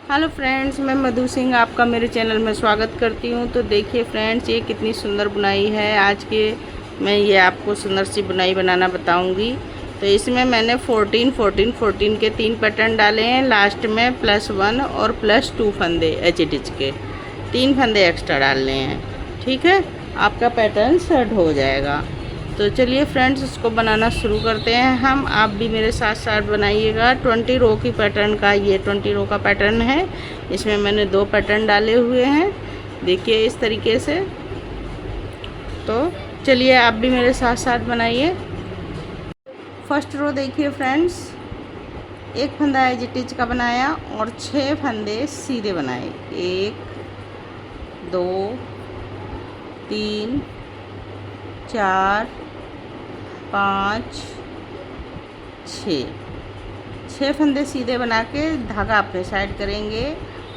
Hello friends, मैं मधु सिंह आपका मेरे चैनल में स्वागत करती हूँ। तो देखिए फ्रेंड्स, ये कितनी सुंदर बुनाई है। आज के मैं ये आपको सुंदर सी बुनाई बनाना बताऊँगी। तो इसमें मैंने 14 14 14 के 3 पैटर्न डाले हैं। लास्ट में +1 और +2 फंदे एच के 3 फंदे एक्स्ट्रा डालने हैं। ठीक है, आपका पैटर्न सेट हो जाएगा। तो चलिए फ्रेंड्स, इसको बनाना शुरू करते हैं हम। आप भी मेरे साथ साथ बनाइएगा। 20 रो की पैटर्न का ये 20 रो का पैटर्न है। इसमें मैंने 2 पैटर्न डाले हुए हैं, देखिए इस तरीके से। तो चलिए आप भी मेरे साथ साथ बनाइए। फर्स्ट रो देखिए फ्रेंड्स, एक फंदा एज का बनाया और 6 फंदे सीधे बनाए। 1 2 3 4 5 6 फंदे सीधे बना के धागा अपने साइड करेंगे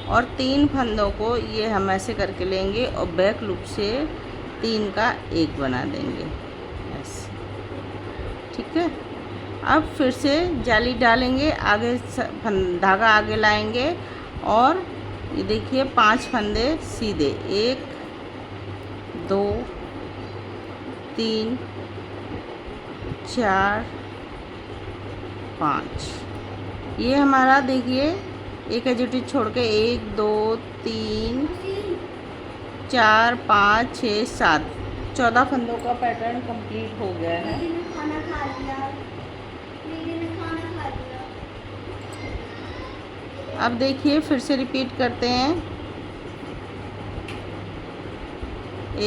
और 3 फंदों को ये हम ऐसे करके लेंगे और बैक लूप से 3 का 1 बना देंगे ऐसे। ठीक है, अब फिर से जाली डालेंगे, आगे धागा आगे लाएंगे और ये देखिए 5 फंदे सीधे। 1 2 3 4 5। ये हमारा देखिए एक एजुटी छोड़ के 1 2 3 4 5 6 7 14 फंदों का पैटर्न कंप्लीट हो गया है। खाना खा लिया। अब देखिए फिर से रिपीट करते हैं।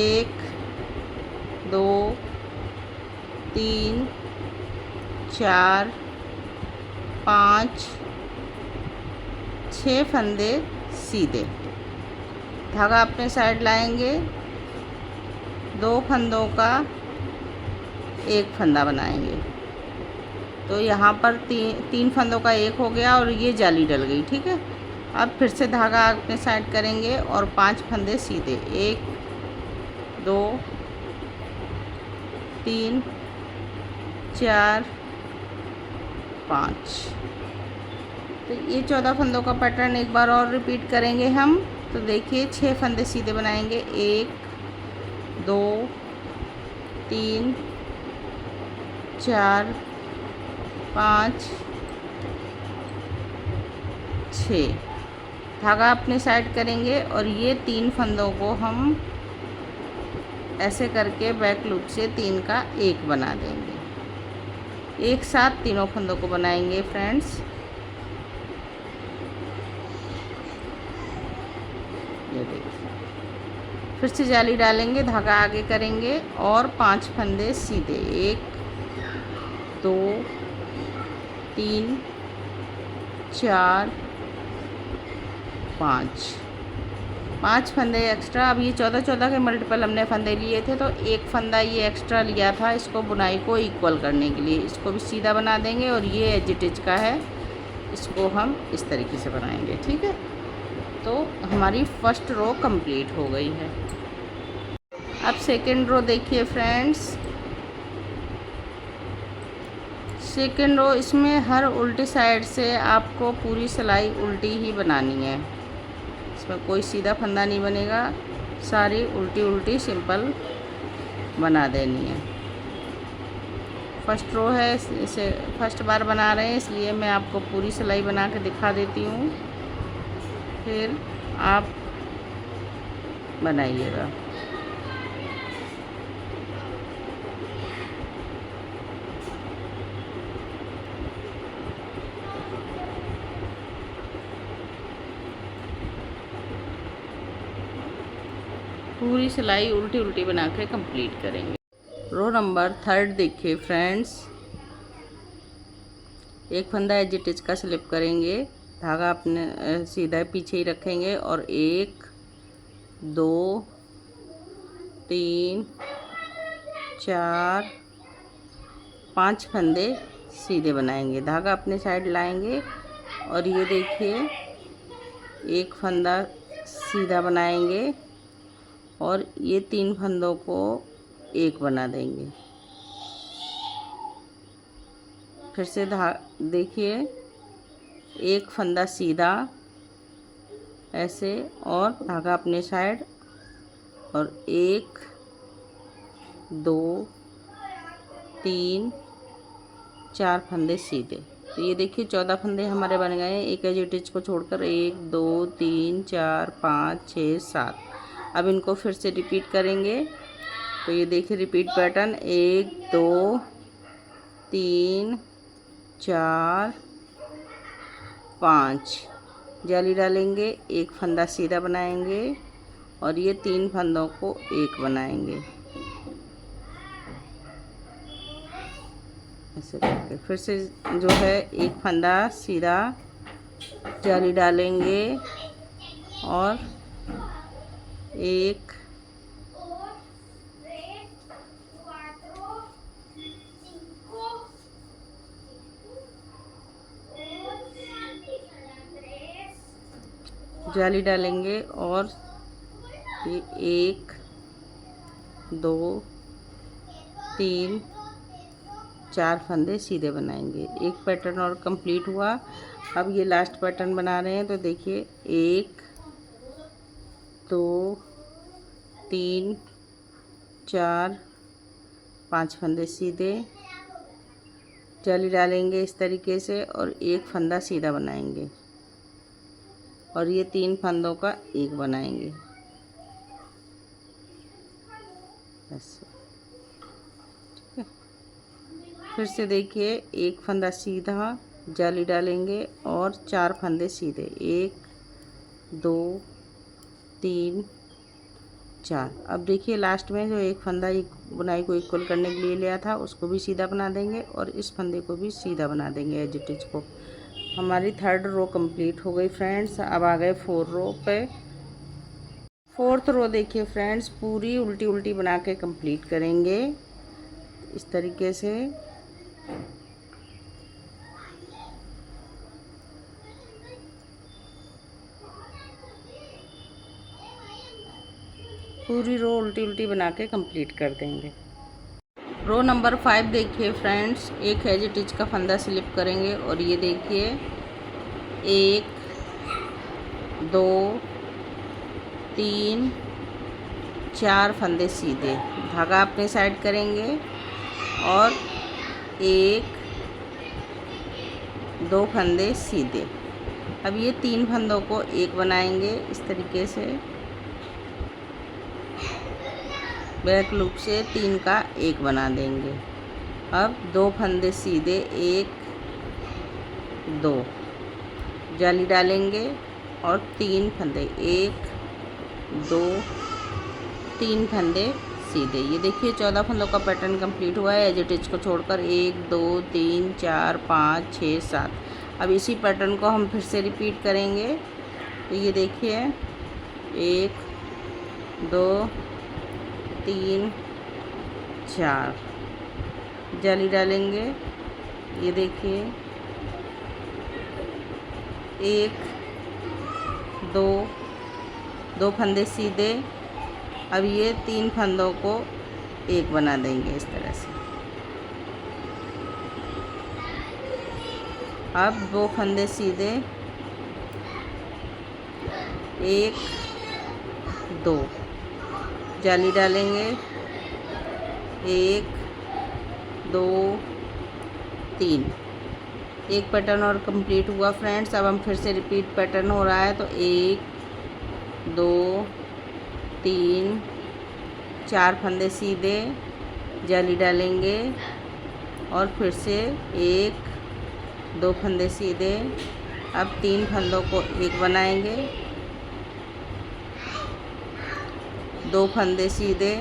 1 2 3 4 5 6 फंदे सीधे, धागा अपने साइड लाएंगे, 2 फंदों का 1 फंदा बनाएंगे। तो यहाँ पर 3 फंदों का 1 हो गया और ये जाली डल गई। ठीक है, अब फिर से धागा अपने साइड करेंगे और 5 फंदे सीधे। 1 2 3 4 5। तो ये 14 फंदों का पैटर्न एक बार और रिपीट करेंगे हम। तो देखिए 6 फंदे सीधे बनाएंगे। 1 2 3 4 5 6, धागा अपने साइड करेंगे और ये 3 फंदों को हम ऐसे करके बैक लूप से 3 का 1 बना देंगे। एक साथ तीनों फंदों को बनाएंगे फ्रेंड्स। ये देखिए, फिर से जाली डालेंगे, धागा आगे करेंगे और 5 फंदे सीधे। 1 2 3 4 5 फंदे एक्स्ट्रा। अब ये 14 के मल्टीपल हमने फंदे लिए थे, तो 1 फंदा ये एक्स्ट्रा लिया था इसको बुनाई को इक्वल करने के लिए। इसको भी सीधा बना देंगे और ये एज का है, इसको हम इस तरीके से बनाएंगे। ठीक है, तो हमारी फर्स्ट रो कंप्लीट हो गई है। अब सेकंड रो देखिए फ्रेंड्स। सेकंड रो, इसमें हर उल्टी साइड से आपको पूरी सिलाई उल्टी ही बनानी है। इसमें कोई सीधा फंदा नहीं बनेगा, सारी उल्टी उल्टी सिंपल बना देनी है। फर्स्ट रो है, इसे फर्स्ट बार बना रहे हैं, इसलिए मैं आपको पूरी सिलाई बना के दिखा देती हूँ, फिर आप बनाइएगा। पूरी सिलाई उल्टी उल्टी बना के कंप्लीट करेंगे। रो नंबर 3 देखिए फ्रेंड्स, एक फंदा एज का स्लिप करेंगे, धागा अपने सीधा पीछे ही रखेंगे और 1 2 3 4 5 फंदे सीधे बनाएंगे, धागा अपने साइड लाएंगे और ये देखिए 1 फंदा सीधा बनाएंगे और ये 3 फंदों को 1 बना देंगे। फिर से देखिए, एक फंदा सीधा ऐसे, और धागा अपने साइड, और 1 2 3 4 फंदे सीधे। तो ये देखिए 14 फंदे हमारे बन गए हैं एक एज इट इज को छोड़कर। 1 2 3 4 5 6 7। अब इनको फिर से रिपीट करेंगे। तो ये देखिए रिपीट पैटर्न 1 2 3 4 5 जाली डालेंगे, एक फंदा सीधा बनाएंगे और ये 3 फंदों को एक बनाएंगे ऐसे करके। फिर से जो है एक फंदा सीधा जाली डालेंगे और एक जाली डालेंगे और ये 1 2 3 4 फंदे सीधे बनाएंगे। एक पैटर्न और कंप्लीट हुआ। अब ये लास्ट पैटर्न बना रहे हैं। तो देखिए 1 2 3 4 5 फंदे सीधे जाली डालेंगे इस तरीके से और एक फंदा सीधा बनाएंगे और ये 3 फंदों का एक बनाएंगे ऐसे। ठीक है, फिर से देखिए एक फंदा सीधा जाली डालेंगे और 4 फंदे सीधे 1 2 3 4। अब देखिए लास्ट में जो एक फंदा एक बुनाई को इक्वल करने के लिए लिया था उसको भी सीधा बना देंगे और इस फंदे को भी सीधा बना देंगे एज इट इज को। हमारी 3rd रो कंप्लीट हो गई फ्रेंड्स। अब आ गए 4th रो पे। 4th रो देखिए फ्रेंड्स पूरी उल्टी उल्टी बना के कंप्लीट करेंगे इस तरीके से। पूरी रो उल्टी उल्टी बना के कंप्लीट कर देंगे। रो नंबर 5 देखिए फ्रेंड्स, एक एज इट इज का फंदा स्लिप करेंगे और ये देखिए 1 2 3 4 फंदे सीधे, धागा अपने साइड करेंगे और 1 2 फंदे सीधे। अब ये 3 फंदों को एक बनाएंगे इस तरीके से। बैक लूप से 3 का एक बना देंगे। अब 2 फंदे सीधे 1 2 जाली डालेंगे और 3 फंदे 1 2 3 फंदे सीधे। ये देखिए 14 फंदों का पैटर्न कंप्लीट हुआ है एज इट इज को छोड़कर। 1 2 3 4 5 6 7। अब इसी पैटर्न को हम फिर से रिपीट करेंगे। तो ये देखिए 1 2 3 4 जाली डालेंगे। ये देखिए 1 2 2 फंदे सीधे। अब ये 3 फंदों को एक बना देंगे इस तरह से। अब 2 फंदे सीधे 1 2 जाली डालेंगे। 1 2 3। एक पैटर्न और कंप्लीट हुआ फ्रेंड्स। अब हम फिर से रिपीट पैटर्न हो रहा है। तो 1 2 3 4 फंदे सीधे जाली डालेंगे और फिर से 1 2 फंदे सीधे। अब 3 फंदों को एक बनाएंगे, 2 फंदे सीधे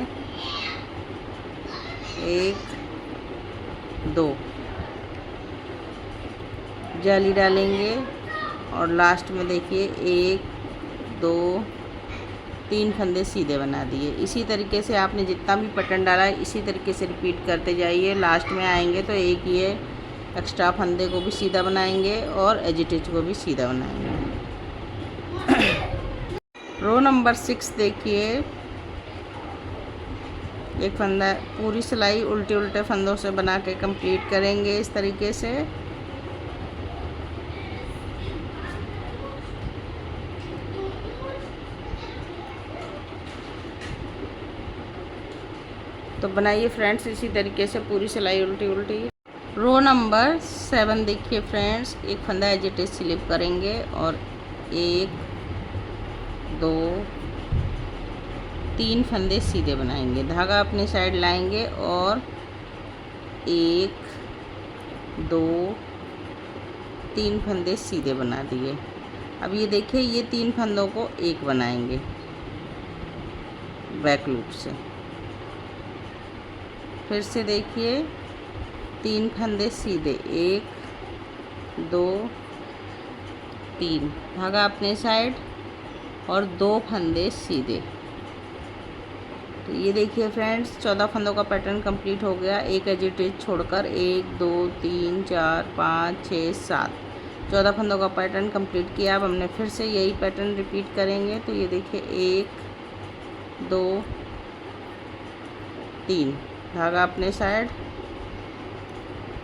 1 2 जाली डालेंगे और लास्ट में देखिए 1 2 3 फंदे सीधे बना दिए। इसी तरीके से आपने जितना भी पैटर्न डाला है इसी तरीके से रिपीट करते जाइए। लास्ट में आएंगे तो एक ये एक्स्ट्रा फंदे को भी सीधा बनाएंगे और एज इट इज को भी सीधा बनाएंगे। रो नंबर 6 देखिए, एक फंदा पूरी सिलाई उल्टे उल्टे फंदों से बना के कंप्लीट करेंगे इस तरीके से। तो बनाइए फ्रेंड्स इसी तरीके से पूरी सिलाई उल्टी उल्टी। रो नंबर 7 देखिए फ्रेंड्स, एक फंदा एज इट इज स्लिप करेंगे और 1 2 3 फंदे सीधे बनाएंगे। धागा अपनी साइड लाएंगे और 1 2 3 फंदे सीधे बना दिए। अब ये देखिए, ये 3 फंदों को एक बनाएंगे बैक लूप से। फिर से देखिए, 3 फंदे सीधे, 1 2 3, धागा अपने साइड और 2 फंदे सीधे। तो ये देखिए फ्रेंड्स, 14 फंदों का पैटर्न कंप्लीट हो गया, एक एज इट इज छोड़कर। 1 2 3 4 5 6 7, 14 फंदों का पैटर्न कंप्लीट किया। अब हमने फिर से यही पैटर्न रिपीट करेंगे। तो ये देखिए, 1 2 3, धागा अपने साइड,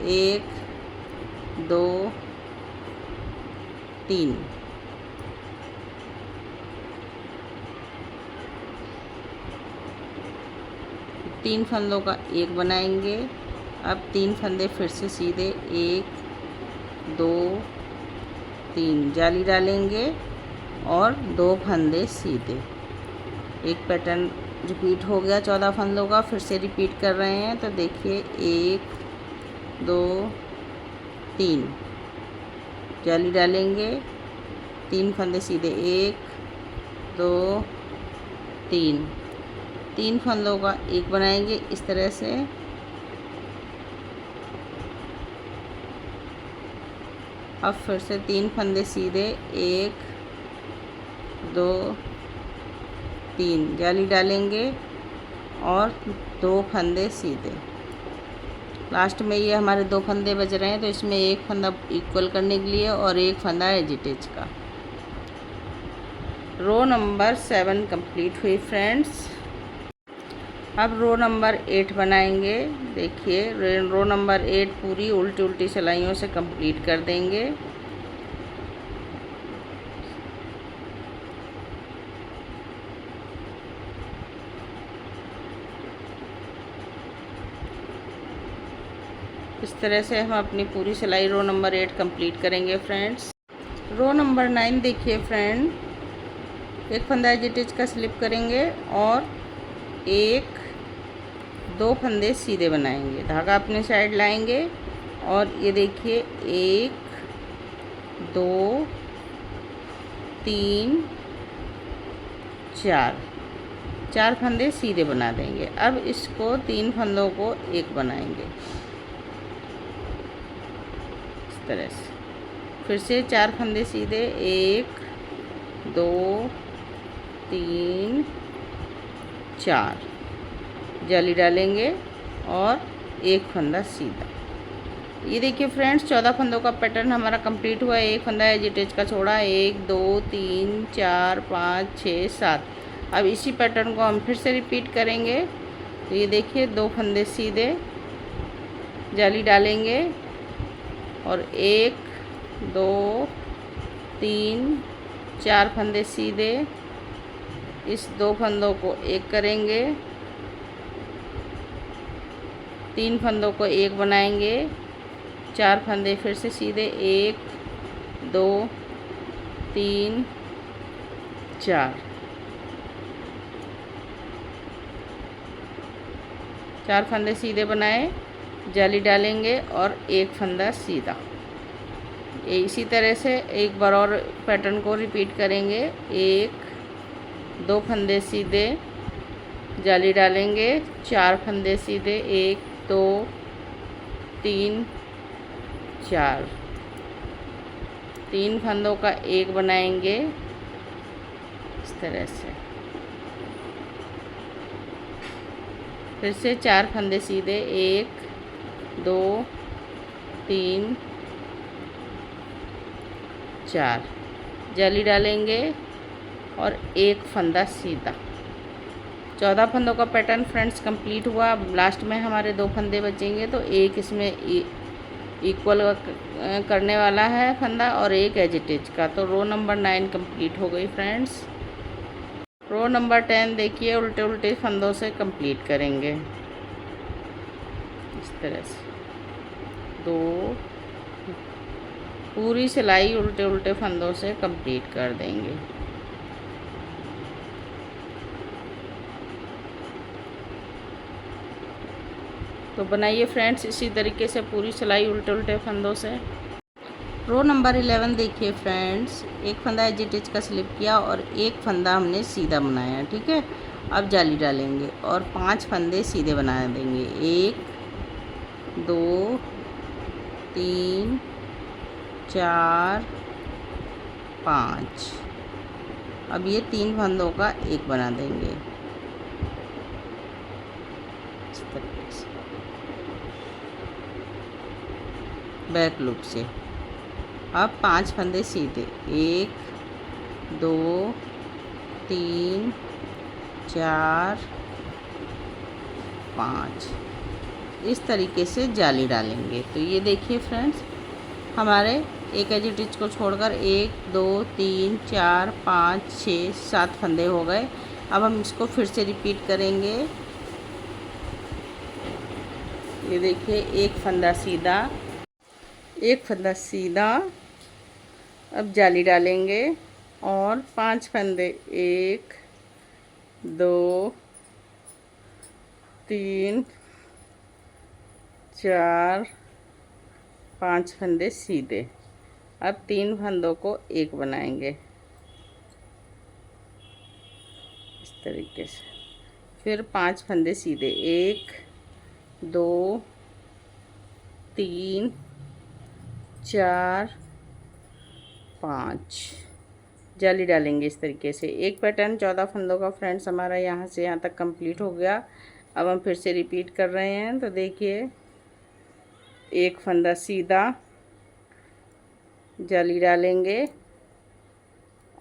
1 2 3, तीन फंदों का एक बनाएंगे। अब 3 फंदे फिर से सीधे, 1 2 3, जाली डालेंगे और 2 फंदे सीधे। एक पैटर्न रिपीट हो गया 14 फंदों का, फिर से रिपीट कर रहे हैं। तो देखिए, 1 2 3, जाली डालेंगे, 3 फंदे सीधे, 1 2 3, 3 फंदों का एक बनाएंगे इस तरह से। अब फिर से 3 फंदे सीधे, 1 2 3, जाली डालेंगे और 2 फंदे सीधे। लास्ट में ये हमारे 2 फंदे बच रहे हैं, तो इसमें एक फंदा इक्वल करने के लिए और एक फंदा एज इट इज का। रो नंबर 7 कंप्लीट हुई फ्रेंड्स। अब रो नंबर 8 बनाएंगे। देखिए, रो नंबर 8 पूरी उल्टी उल्टी सिलाइयों से कंप्लीट कर देंगे। इस तरह से हम अपनी पूरी सिलाई रो नंबर 8 कंप्लीट करेंगे फ्रेंड्स। रो नंबर 9 देखिए फ्रेंड, एक फंदा एज इट इज का स्लिप करेंगे और 1 2 फंदे सीधे बनाएंगे। धागा अपने साइड लाएंगे और ये देखिए, 1 2 3 4, 4 फंदे सीधे बना देंगे। अब इसको 3 फंदों को एक बनाएंगे इस तरह से। फिर से 4 फंदे सीधे, 1 2 3 4, जाली डालेंगे और एक फंदा सीधा। ये देखिए फ्रेंड्स, 14 फंदों का पैटर्न हमारा कंप्लीट हुआ। एक फंदा एज इट इज का छोड़ा, 1 2 3 4 5 6 7। अब इसी पैटर्न को हम फिर से रिपीट करेंगे। तो ये देखिए, 2 फंदे सीधे, जाली डालेंगे और 1 2 3 4 फंदे सीधे। इस 2 फंदों को एक करेंगे, 3 फंदों को एक बनाएंगे, 4 फंदे फिर से सीधे, 1 2 3 4, 4 फंदे सीधे बनाए, जाली डालेंगे और एक फंदा सीधा। इसी तरह से एक बार और पैटर्न को रिपीट करेंगे। 1 2 फंदे सीधे, जाली डालेंगे, 4 फंदे सीधे, 1 2 3 4, 3 फंदों का एक बनाएंगे इस तरह से। फिर से 4 फंदे सीधे, 1 2 3 4, जाली डालेंगे और एक फंदा सीधा। 14 फंदों का पैटर्न फ्रेंड्स कंप्लीट हुआ। अब लास्ट में हमारे 2 फंदे बचेंगे, तो एक इसमें इक्वल करने वाला है फंदा और एक एज इट इज का। तो रो नंबर 9 कंप्लीट हो गई फ्रेंड्स। रो नंबर 10 देखिए, उल्टे उल्टे फंदों से कंप्लीट करेंगे। इस तरह से 2, पूरी सिलाई उल्टे उल्टे फंदों से कंप्लीट कर देंगे। तो बनाइए फ्रेंड्स इसी तरीके से पूरी सिलाई उल्टे उल्टे फंदों से। रो नंबर 11 देखिए फ्रेंड्स, एक फंदा एज इट इज का स्लिप किया और एक फंदा हमने सीधा बनाया, ठीक है। अब जाली डालेंगे और 5 फंदे सीधे बना देंगे। 1 2 3 4 5। अब ये 3 फंदों का एक बना देंगे इस तरीके से बैक लूप से। अब 5 फंदे सीधे, 1 2 3 4 5, इस तरीके से जाली डालेंगे। तो ये देखिए फ्रेंड्स, हमारे एक एज इट इज को छोड़कर 1 2 3 4 5 6 7 फंदे हो गए। अब हम इसको फिर से रिपीट करेंगे। ये देखिए, एक फंदा सीधा, एक फंदा सीधा। अब जाली डालेंगे और 5 फंदे, 1 2 3 4 5 फंदे सीधे। अब 3 फंदों को एक बनाएंगे इस तरीके से। फिर 5 फंदे सीधे, 1 2 3 4 5, जाली डालेंगे इस तरीके से। एक पैटर्न 14 फंदों का फ्रेंड्स हमारा यहाँ से यहाँ तक कंप्लीट हो गया। अब हम फिर से रिपीट कर रहे हैं। तो देखिए, एक फंदा सीधा, जाली डालेंगे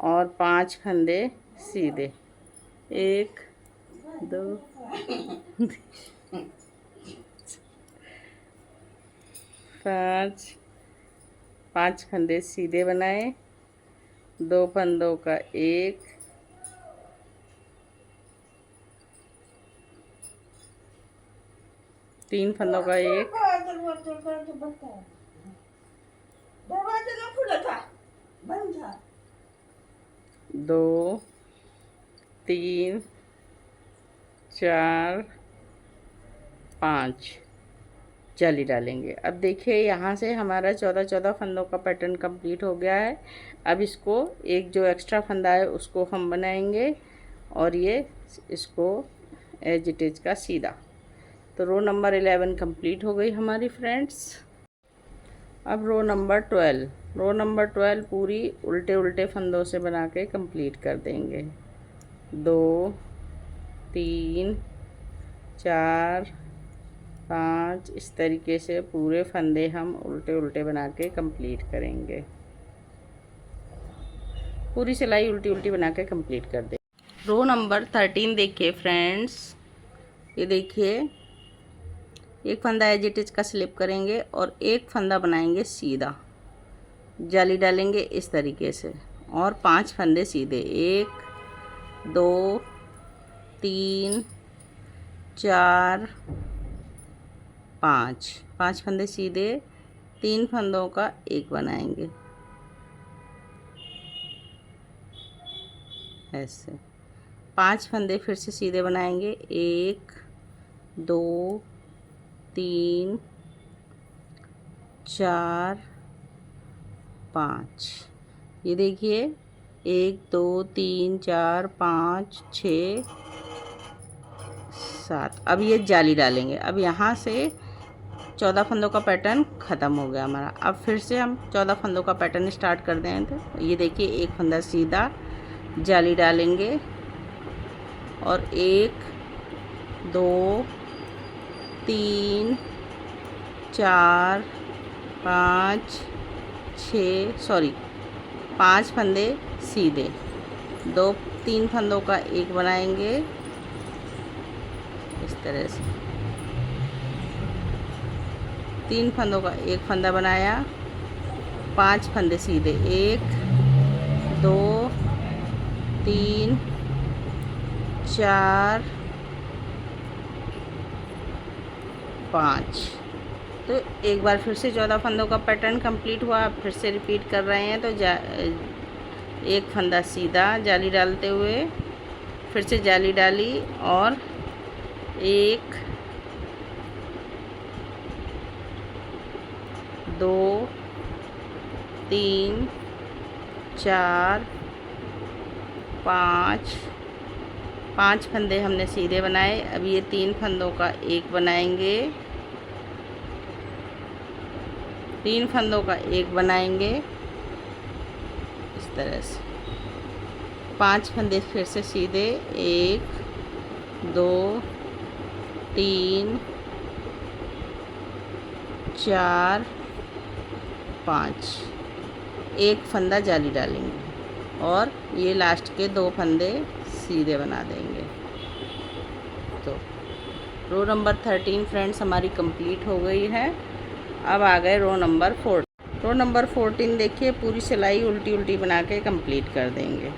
और 5 फंदे सीधे, 1 2 5 फंदे सीधे बनाए, 2 फंदों का एक, 3 फंदों का एक, 2 3 4 5, जाली डालेंगे। अब देखिए, यहाँ से हमारा 14 फंदों का पैटर्न कंप्लीट हो गया है। अब इसको एक जो एक्स्ट्रा फंदा है उसको हम बनाएंगे और ये इसको एज इट इज का सीधा। तो रो नंबर 11 कंप्लीट हो गई हमारी फ्रेंड्स। अब रो नंबर 12 पूरी उल्टे उल्टे फंदों से बना के कंप्लीट कर देंगे। 2 3 4 5, इस तरीके से पूरे फंदे हम उल्टे उल्टे बना के कंप्लीट करेंगे। पूरी सिलाई उल्टी उल्टी बना के कंप्लीट कर दे। रो नंबर 13 देखिए फ्रेंड्स, ये देखिए, एक फंदा एज इट इज का स्लिप करेंगे और एक फंदा बनाएंगे सीधा, जाली डालेंगे इस तरीके से और 5 फंदे सीधे, 1 2 3 4 5 फंदे सीधे, 3 फंदों का एक बनाएंगे ऐसे। 5 फंदे फिर से सीधे बनाएंगे, 1 2 3 4 5। ये देखिए, 1 2 3 4 5 6 7। अब ये जाली डालेंगे। अब यहाँ से 14 फंदों का पैटर्न ख़त्म हो गया हमारा। अब फिर से हम 14 फंदों का पैटर्न स्टार्ट कर दें। तो ये देखिए, एक फंदा सीधा, जाली डालेंगे और 1 2 3 4 5 5 फंदे सीधे, 3 फंदों का एक बनाएंगे इस तरह से। 3 फंदों का एक फंदा बनाया, 5 फंदे सीधे, 1 2 3 4 5। तो एक बार फिर से 14 फंदों का पैटर्न कंप्लीट हुआ। फिर से रिपीट कर रहे हैं। तो एक फंदा सीधा जाली डालते हुए फिर से जाली डाली और 1 2 3 4 5 फंदे हमने सीधे बनाए। अब ये 3 फंदों का एक बनाएंगे, 3 फंदों का एक बनाएंगे इस तरह से। 5 फंदे फिर से सीधे, 1 2 3 4 5, एक फंदा जाली डालेंगे और ये लास्ट के 2 फंदे सीधे बना देंगे। तो रो नंबर 13 फ्रेंड्स हमारी कंप्लीट हो गई है। अब आ गए रो नंबर 14। रो नंबर 14 देखिए, पूरी सिलाई उल्टी उल्टी बना के कंप्लीट कर देंगे।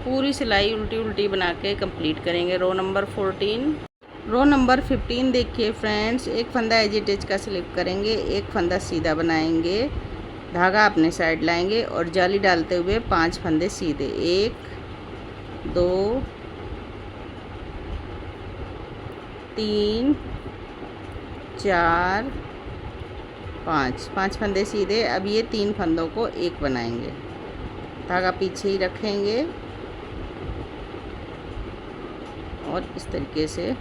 पूरी सिलाई उल्टी उल्टी बना के कंप्लीट करेंगे रो नंबर 14। रो नंबर 15 देखिए फ्रेंड्स, एक फंदा एज इट इज का स्लिप करेंगे, एक फंदा सीधा बनाएंगे, धागा अपने साइड लाएंगे और जाली डालते हुए 5 फंदे सीधे, 1 2 3 4 5 फंदे सीधे। अब ये 3 फंदों को एक बनाएंगे, धागा पीछे ही रखेंगे और इस तरीके से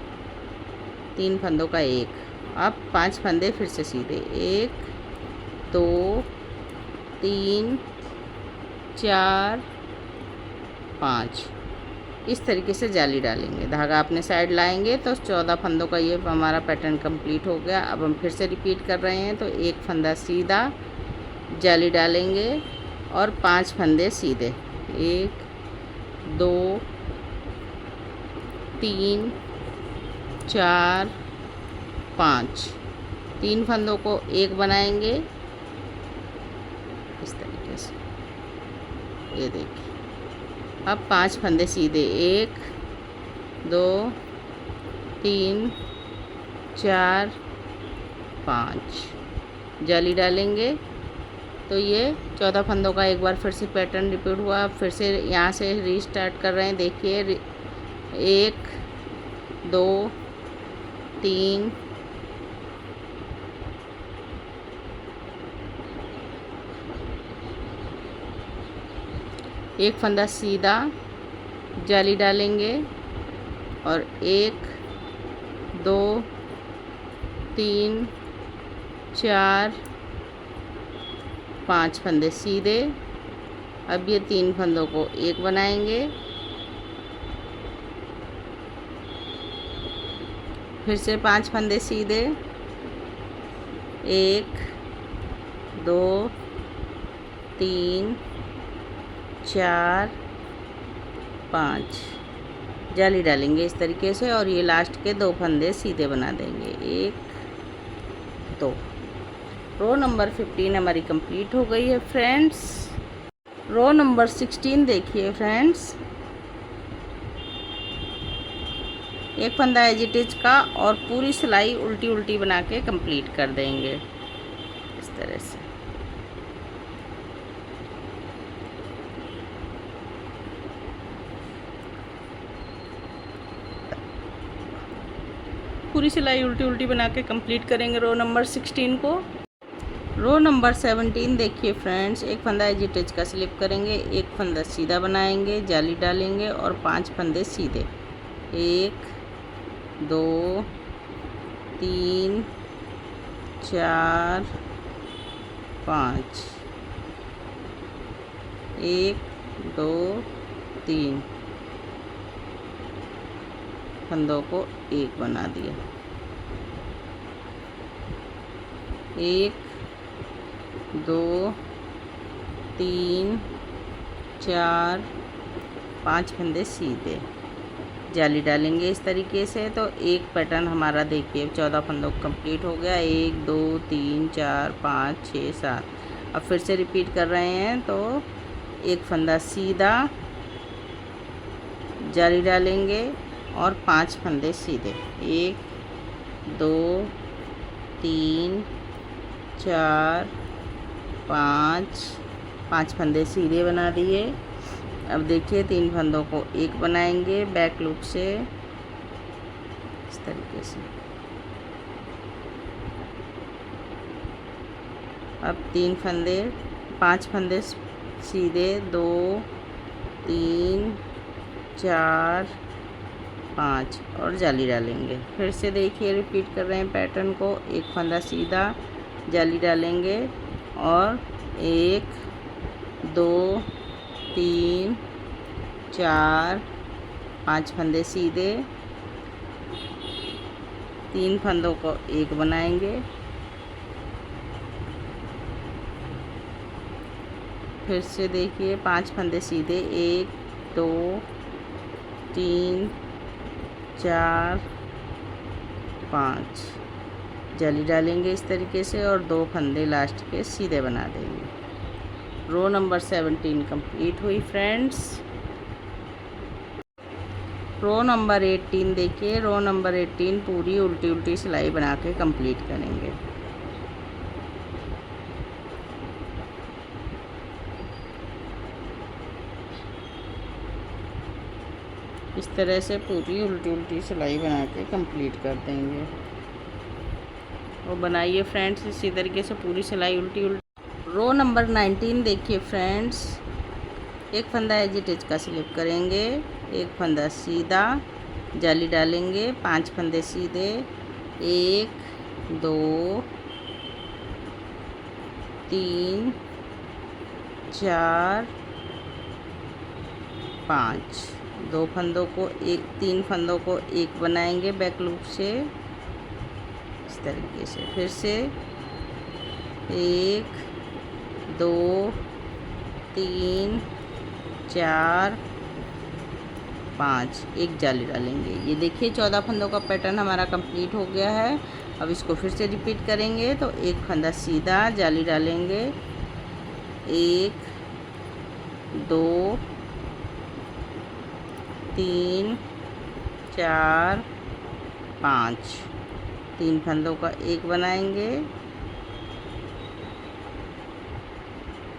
3 फंदों का एक। अब 5 फंदे फिर से सीधे, 1 2 3 4 5, इस तरीके से जाली डालेंगे, धागा अपने साइड लाएंगे। तो 14 फंदों का ये हमारा पैटर्न कंप्लीट हो गया। अब हम फिर से रिपीट कर रहे हैं। तो एक फंदा सीधा, जाली डालेंगे और 5 फंदे सीधे, 1 2 3 4 5, 3 फंदों को एक बनाएंगे इस तरीके से, ये देखिए। अब 5 फंदे सीधे, 1 2 3 4 5, जाली डालेंगे। तो ये 14 फंदों का एक बार फिर से पैटर्न रिपीट हुआ। फिर से यहाँ से रीस्टार्ट कर रहे हैं। देखिए 1 2 3 एक फंदा सीधा, जाली डालेंगे और 1 2 3 4 5 फंदे सीधे। अब ये 3 फंदों को एक बनाएंगे, फिर से 5 फंदे सीधे, 1 2 3 4 5, जाली डालेंगे इस तरीके से और ये लास्ट के 2 फंदे सीधे बना देंगे, 1 2। रो नंबर 15 हमारी कंप्लीट हो गई है फ्रेंड्स। रो नंबर 16 देखिए फ्रेंड्स, एक फंदा एज इट इज का और पूरी सिलाई उल्टी उल्टी बना के कंप्लीट कर देंगे इस तरह से। पूरी सिलाई उल्टी उल्टी बना के कंप्लीट करेंगे रो नंबर 16 को। रो नंबर 17 देखिए फ्रेंड्स, एक फंदा एज इट इज का स्लिप करेंगे, एक फंदा सीधा बनाएंगे, जाली डालेंगे और 5 फंदे सीधे, 1 2 3 4 5, 1 2 3 फंदों को एक बना दिया, 1 2 3 4 5 फंदे सीधे, जाली डालेंगे इस तरीके से। तो एक पैटर्न हमारा देखिए 14 फंदों कंप्लीट हो गया, 1 2 3 4 5 6 7। अब फिर से रिपीट कर रहे हैं। तो एक फंदा सीधा जाली डालेंगे और 5 फंदे सीधे, 1 2 3 4 5 फंदे सीधे बना दिए। अब देखिए 3 फंदों को एक बनाएंगे बैक लूप से इस तरीके से। अब 5 फंदे सीधे, 2 3 4 5 और जाली डालेंगे। फिर से देखिए रिपीट कर रहे हैं पैटर्न को। एक फंदा सीधा जाली डालेंगे और 1 2 3 4 5 फंदे सीधे, 3 फंदों को एक बनाएंगे। फिर से देखिए 5 फंदे सीधे, 1 2 3 4 5 जाली डालेंगे इस तरीके से और 2 फंदे लास्ट के सीधे बना देंगे। रो नंबर 17 कंप्लीट हुई फ्रेंड्स। रो नंबर 18 देखिए, रो नंबर 18 पूरी उल्टी उल्टी सिलाई बना के कंप्लीट करेंगे। इस तरह से पूरी उल्टी उल्टी सिलाई बना के कंप्लीट कर देंगे। और बनाइए फ्रेंड्स इसी तरीके से पूरी सिलाई उल्टी उल्टी। रो नंबर 19 देखिए फ्रेंड्स, एक फंदा एजिटेज का स्लिप करेंगे, एक फंदा सीधा जाली डालेंगे, 5 फंदे सीधे, 1 2 3 4 5 2 फंदों को एक, 3 फंदों को एक बनाएंगे बैक लूप से इस तरीके से। फिर से 1 2 3 4 5 एक जाली डालेंगे। ये देखिए 14 फंदों का पैटर्न हमारा कंप्लीट हो गया है। अब इसको फिर से रिपीट करेंगे। तो एक फंदा सीधा जाली डालेंगे, 1 2 3 4 5 3 फंदों का एक बनाएंगे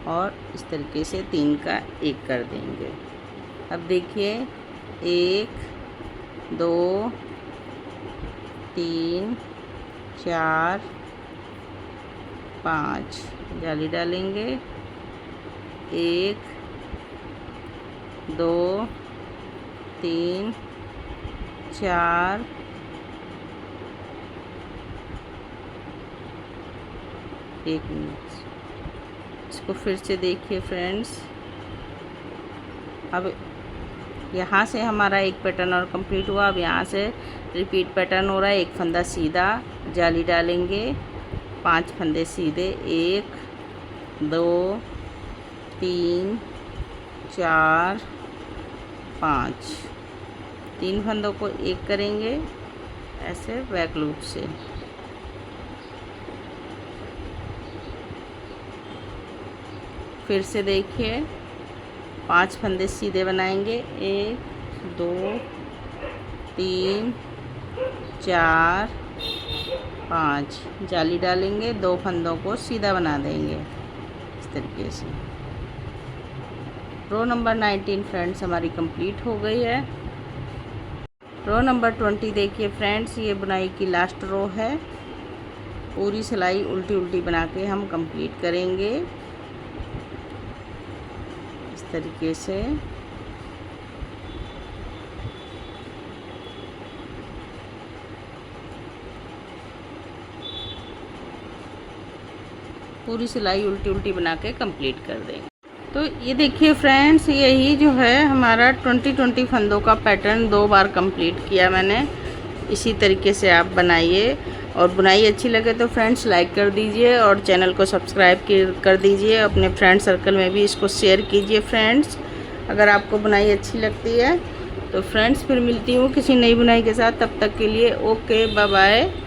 और इस तरीके से 3 का एक कर देंगे। अब देखिए 1 2 3 4 5 जाली डालेंगे, 1 2 3 4 1 मिनट। इसको फिर से देखिए फ्रेंड्स। अब यहाँ से हमारा एक पैटर्न और कंप्लीट हुआ। अब यहाँ से रिपीट पैटर्न हो रहा है। एक फंदा सीधा जाली डालेंगे, 5 फंदे सीधे, 1 2 3 4 5 3 फंदों को एक करेंगे ऐसे बैक लूप से। फिर से देखिए 5 फंदे सीधे बनाएंगे, 1 2 3 4 5 जाली डालेंगे, 2 फंदों को सीधा बना देंगे इस तरीके से। रो नंबर 19 फ्रेंड्स हमारी कंप्लीट हो गई है। रो नंबर 20 देखिए फ्रेंड्स, ये बुनाई की लास्ट रो है। पूरी सिलाई उल्टी उल्टी बना के हम कंप्लीट करेंगे इस तरीके से। पूरी सिलाई उल्टी उल्टी बना के कंप्लीट कर देंगे। तो ये देखिए फ्रेंड्स, यही जो है हमारा 20 फंदों का पैटर्न 2 बार कंप्लीट किया मैंने। इसी तरीके से आप बनाइए और बुनाई अच्छी लगे तो फ्रेंड्स लाइक कर दीजिए और चैनल को सब्सक्राइब कर दीजिए। अपने फ्रेंड सर्कल में भी इसको शेयर कीजिए फ्रेंड्स, अगर आपको बुनाई अच्छी लगती है तो। फ्रेंड्स फिर मिलती हूँ किसी नई बुनाई के साथ, तब तक के लिए ओके बाय बाय।